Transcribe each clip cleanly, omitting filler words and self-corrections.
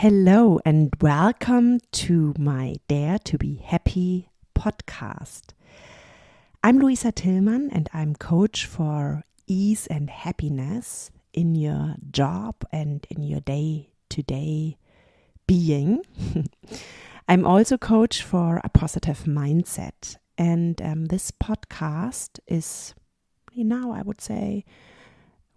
Hello and welcome to my Dare to be Happy podcast. I'm Luisa Tillmann and I'm coach for ease and happiness in your job and in your day-to-day being. I'm also coach for a positive mindset, and this podcast is now, I would say,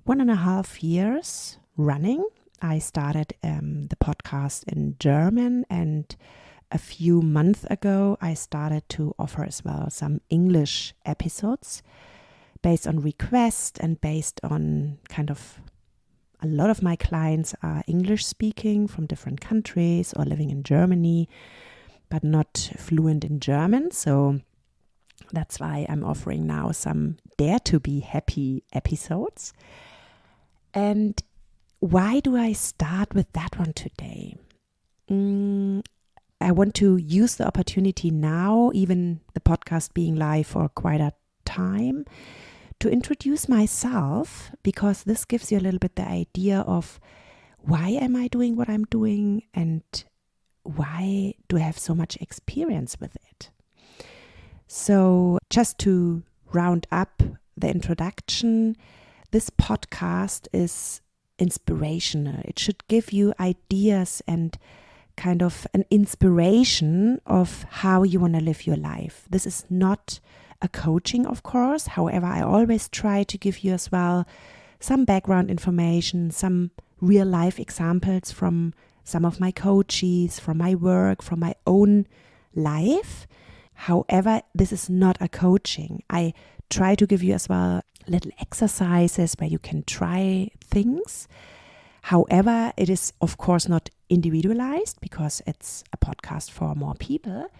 1.5 years running. I started the podcast in German, and a few months ago I started to offer as well some English episodes based on request and based on kind of a lot of my clients are English speaking from different countries or living in Germany, but not fluent in German. So that's why I'm offering now some Dare to be Happy episodes. And why do I start with that one today? I want to use the opportunity now, even the podcast being live for quite a time, to introduce myself, because this gives you a little bit the idea of why am I doing what I'm doing and why do I have so much experience with it. So just to round up the introduction, this podcast is inspirational. It should give you ideas and kind of an inspiration of how you want to live your life. This is not a coaching, of course. However, I always try to give you as well some background information, some real life examples from some of my coaches, from my work, from my own life. However, this is not a coaching. I try to give you as well little exercises where you can try things. However, it is of course not individualized because it's a podcast for more people.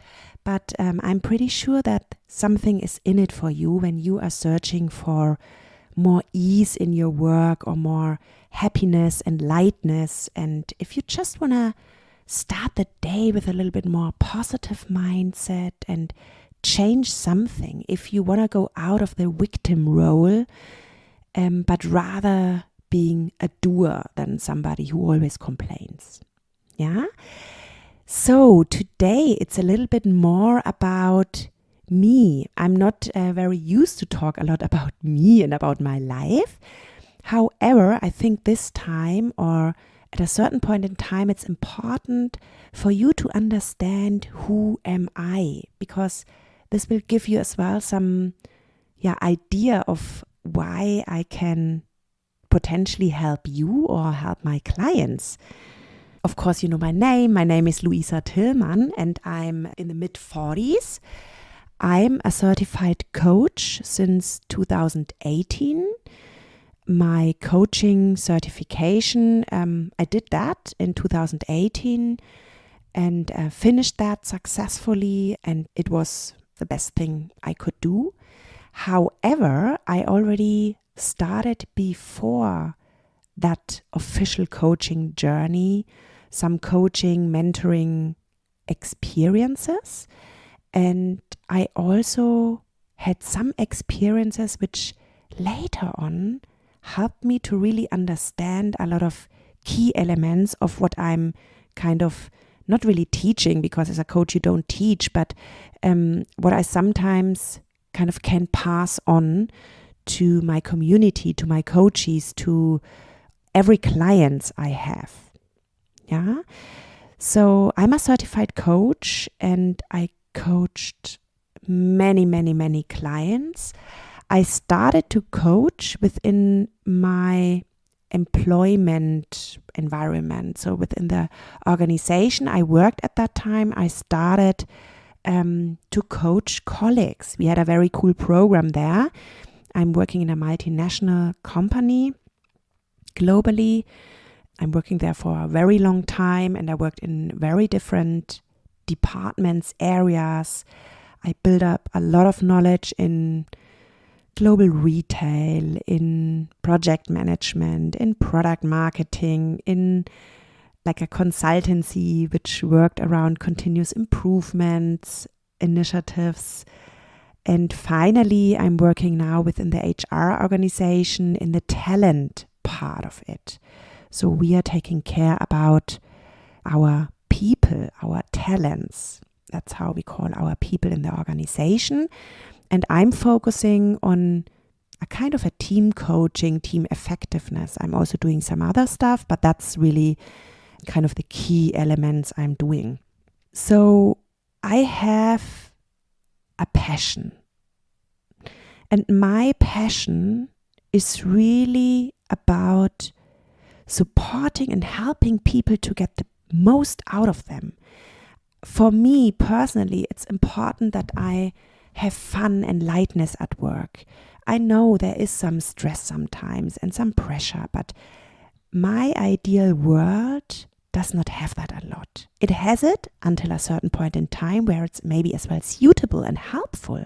But I'm pretty sure that something is in it for you when you are searching for more ease in your work or more happiness and lightness. And if you just want to start the day with a little bit more positive mindset and change something, if you want to go out of the victim role, but rather being a doer than somebody who always complains. Yeah. So today it's a little bit more about me. I'm not very used to talk a lot about me and about my life. However, I think this time, or at a certain point in time, it's important for you to understand who am I, because this will give you as well some idea of why I can potentially help you or help my clients. Of course, you know my name. My name is Luisa Tillmann and I'm in the mid-40s. I'm a certified coach since 2018. My coaching certification, I did that in 2018 and finished that successfully, and it was the best thing I could do. However, I already started before that official coaching journey, some coaching, mentoring experiences. And I also had some experiences which later on helped me to really understand a lot of key elements of what I'm kind of not really teaching, because as a coach you don't teach, but what I sometimes kind of can pass on to my community, to my coaches, to every client I have. Yeah. So I'm a certified coach and I coached many clients. I started to coach within my employment environment. So within the organization I worked at that time, I started to coach colleagues. We had a very cool program there. I'm working in a multinational company globally. I'm working there for a very long time and I worked in very different departments, areas. I built up a lot of knowledge in global retail, in project management, in product marketing, in like a consultancy which worked around continuous improvements, initiatives. And finally, I'm working now within the HR organization in the talent part of it. So we are taking care about our people, our talents. That's how we call our people in the organization. And I'm focusing on a kind of a team coaching, team effectiveness. I'm also doing some other stuff, but that's really kind of the key elements I'm doing. So I have a passion. And my passion is really about supporting and helping people to get the most out of them. For me personally, it's important that I have fun and lightness at work. I know there is some stress sometimes and some pressure, but my ideal world does not have that a lot. It has it until a certain point in time where it's maybe as well suitable and helpful,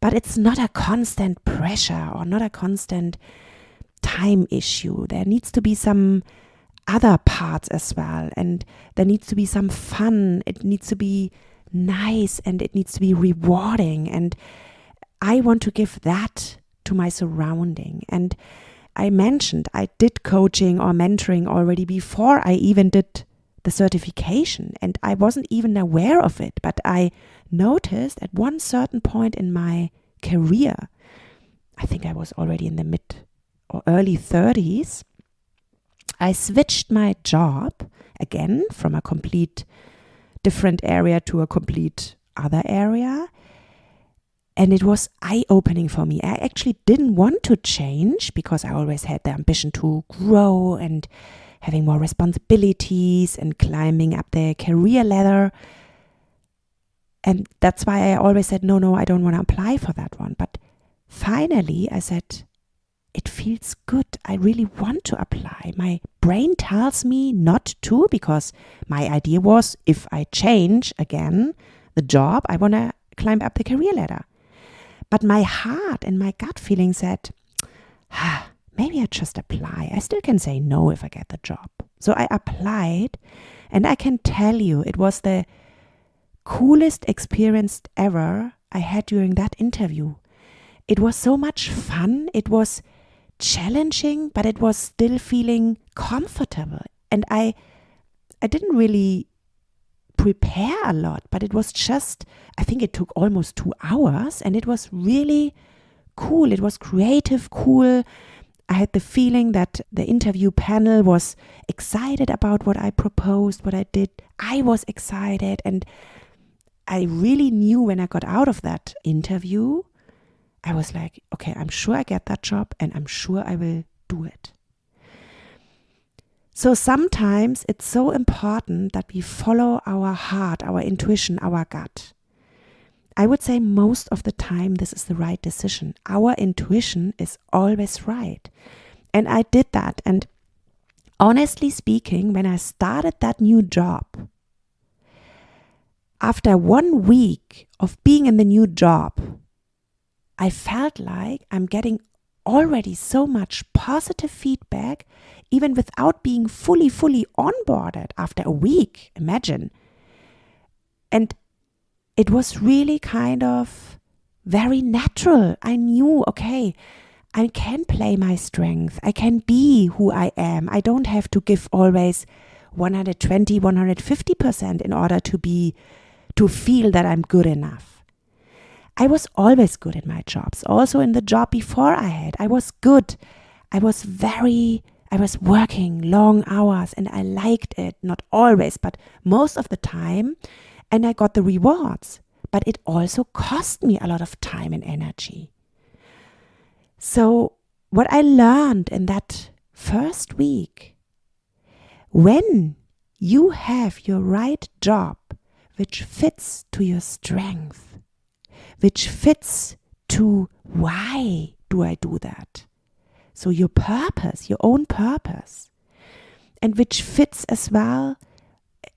but it's not a constant pressure or not a constant time issue. There needs to be some other parts as well, and there needs to be some fun. It needs to be nice and it needs to be rewarding, and I want to give that to my surrounding. And I mentioned I did coaching or mentoring already before I even did the certification, and I wasn't even aware of it, but I noticed at one certain point in my career, I think I was already in the mid or early 30s, I switched my job again from a complete different area to a complete other area. And it was eye-opening for me. I actually didn't want to change because I always had the ambition to grow and having more responsibilities and climbing up the career ladder. And that's why I always said, no, I don't want to apply for that one. But finally I said, it feels good. I really want to apply. My brain tells me not to, because my idea was if I change again the job, I want to climb up the career ladder. But my heart and my gut feeling said, maybe I just apply. I still can say no if I get the job. So I applied, and I can tell you it was the coolest experience ever I had during that interview. It was so much fun. It was challenging, but it was still feeling comfortable. And I didn't really prepare a lot, but it was just, I think it took almost 2 hours, and it was really cool. It was creative, cool. I had the feeling that the interview panel was excited about what I proposed, what I did. I was excited, and I really knew when I got out of that interview, I was like, okay, I'm sure I get that job and I'm sure I will do it. So sometimes it's so important that we follow our heart, our intuition, our gut. I would say most of the time this is the right decision. Our intuition is always right. And I did that. And honestly speaking, when I started that new job, after 1 week of being in the new job, I felt like I'm getting already so much positive feedback, even without being fully onboarded after a week, imagine. And it was really kind of very natural. I knew, okay, I can play my strength. I can be who I am. I don't have to give always 120, 150% in order to feel that I'm good enough. I was always good in my jobs. Also in the job before I was good. I was working long hours and I liked it. Not always, but most of the time. And I got the rewards. But it also cost me a lot of time and energy. So what I learned in that first week, when you have your right job, which fits to your strength, which fits to why do I do that? So your purpose, your own purpose, and which fits as well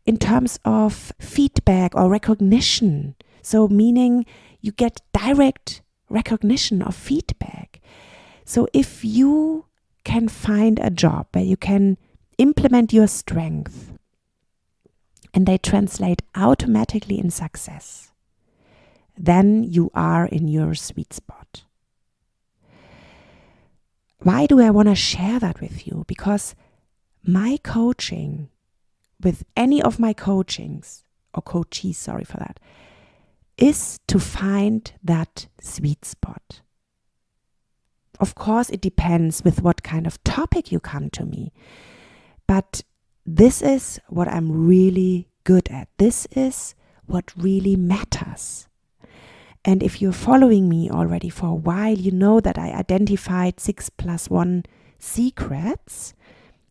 in terms of feedback or recognition. So meaning you get direct recognition of feedback. So if you can find a job where you can implement your strength and they translate automatically in success, then you are in your sweet spot. Why do I want to share that with you? Because my coaching with any of my coachings or coachees, sorry for that, is to find that sweet spot. Of course, it depends with what kind of topic you come to me. But this is what I'm really good at. This is what really matters. And if you're following me already for a while, you know that I identified 6+1 secrets,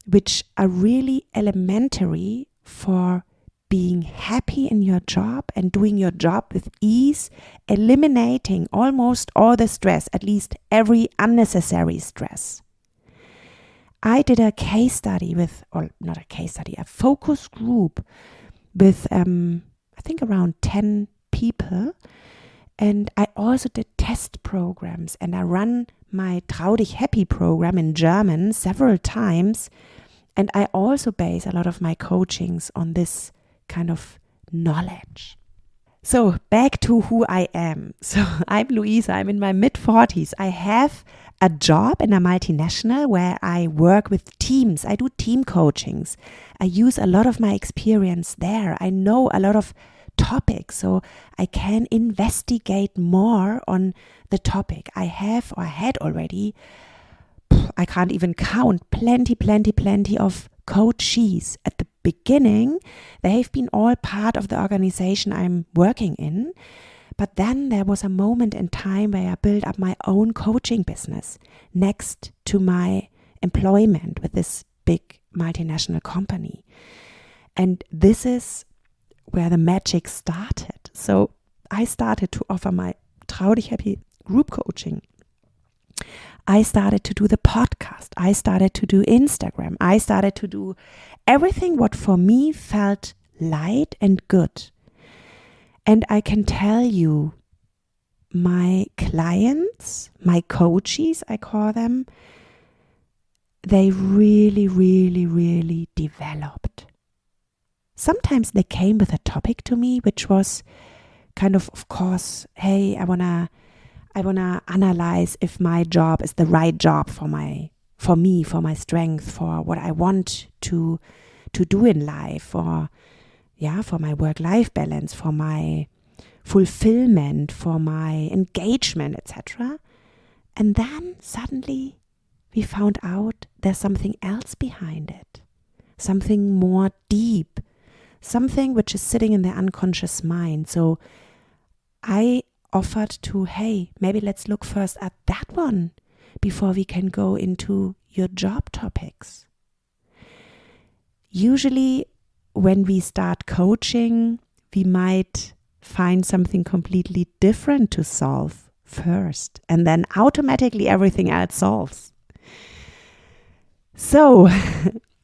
which are really elementary for being happy in your job and doing your job with ease, eliminating almost all the stress, at least every unnecessary stress. I did a case study a focus group with, I think around 10 people. And I also did test programs, and I run my Trau dich happy program in German several times. And I also base a lot of my coachings on this kind of knowledge. So back to who I am. So I'm Luisa, I'm in my mid-40s. I have a job in a multinational where I work with teams. I do team coachings. I use a lot of my experience there. I know a lot of topics, so I can investigate more on the topic. I have or had already, I can't even count, plenty of coachees. At the beginning, they've been all part of the organization I'm working in. But then there was a moment in time where I built up my own coaching business next to my employment with this big multinational company. And this is where the magic started. So I started to offer my Trau dich happy group coaching. I started to do the podcast. I started to do Instagram. I started to do everything what for me felt light and good. And I can tell you, my clients, my coaches, I call them, they really developed. Sometimes they came with a topic to me, which was kind of course, hey, I wanna analyze if my job is the right job for me, for my strength, for what I want to do in life, for my work-life balance, for my fulfillment, for my engagement, etc. And then suddenly we found out there's something else behind it, something more deep, something which is sitting in their unconscious mind. So I offered to, hey, maybe let's look first at that one before we can go into your job topics. Usually when we start coaching, we might find something completely different to solve first, and then automatically everything else solves. So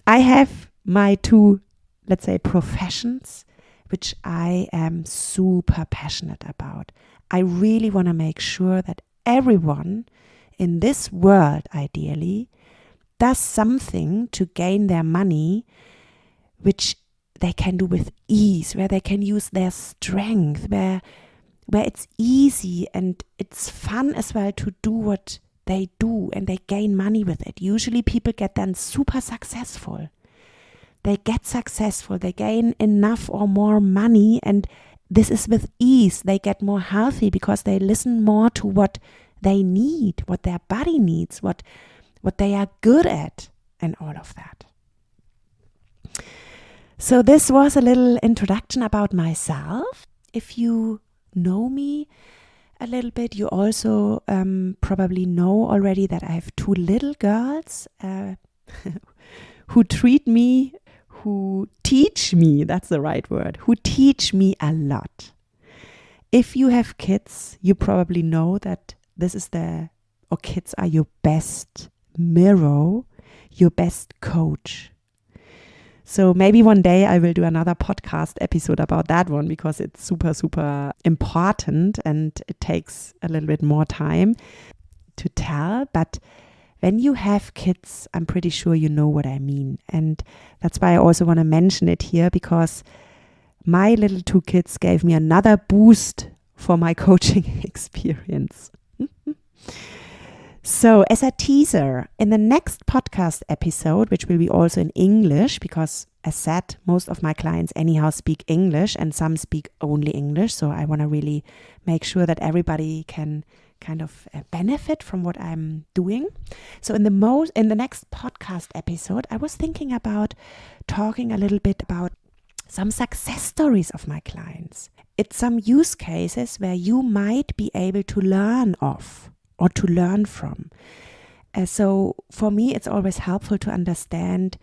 I have my two, let's say, professions, which I am super passionate about. I really want to make sure that everyone in this world, ideally, does something to gain their money, which they can do with ease, where they can use their strength, where it's easy and it's fun as well to do what they do, and they gain money with it. Usually people get then super successful. They get successful, they gain enough or more money, and this is with ease. They get more healthy because they listen more to what they need, what their body needs, what they are good at, and all of that. So this was a little introduction about myself. If you know me a little bit, you also probably know already that I have two little girls who treat me, who teach me, that's the right word, who teach me a lot. If you have kids, you probably know that kids are your best mirror, your best coach. So maybe one day I will do another podcast episode about that one, because it's super, super important and it takes a little bit more time to tell. But when you have kids, I'm pretty sure you know what I mean. And that's why I also want to mention it here, because my little two kids gave me another boost for my coaching experience. So, as a teaser, in the next podcast episode, which will be also in English, because as said, most of my clients anyhow speak English and some speak only English. So I want to really make sure that everybody can kind of benefit from what I'm doing. So in the next podcast episode, I was thinking about talking a little bit about some success stories of my clients. It's some use cases where you might be able to learn of or to learn from. So for me, it's always helpful to understand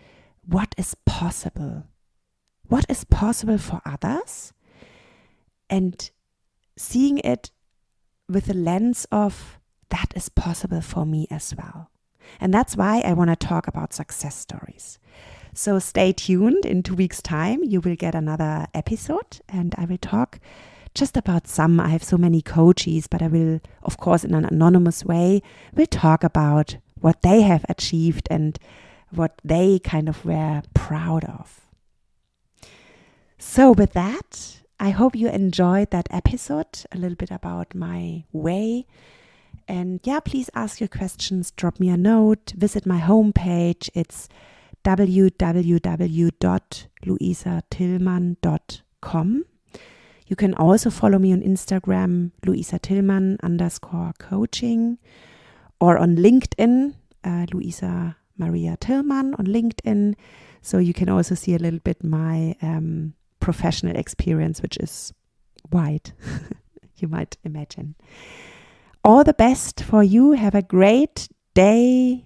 what is possible. What is possible for others, and seeing it with a lens of that is possible for me as well. And that's why I want to talk about success stories. So stay tuned. In 2 weeks' time, you will get another episode, and I will talk just about some. I have so many coaches, but I will, of course, in an anonymous way, will talk about what they have achieved and what they kind of were proud of. So with that, I hope you enjoyed that episode, a little bit about my way. And yeah, please ask your questions, drop me a note, visit my homepage. It's www.luisatillmann.com. You can also follow me on Instagram, luisatillmann_coaching, or on LinkedIn, Luisa Maria Tillmann on LinkedIn. So you can also see a little bit my professional experience, which is wide, you might imagine. All the best for you. Have a great day,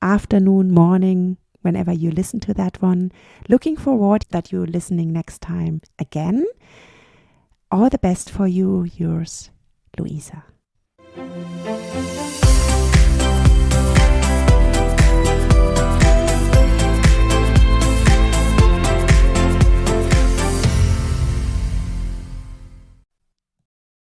afternoon, morning, whenever you listen to that one. Looking forward that you're listening next time again. All the best for you, yours, Luisa.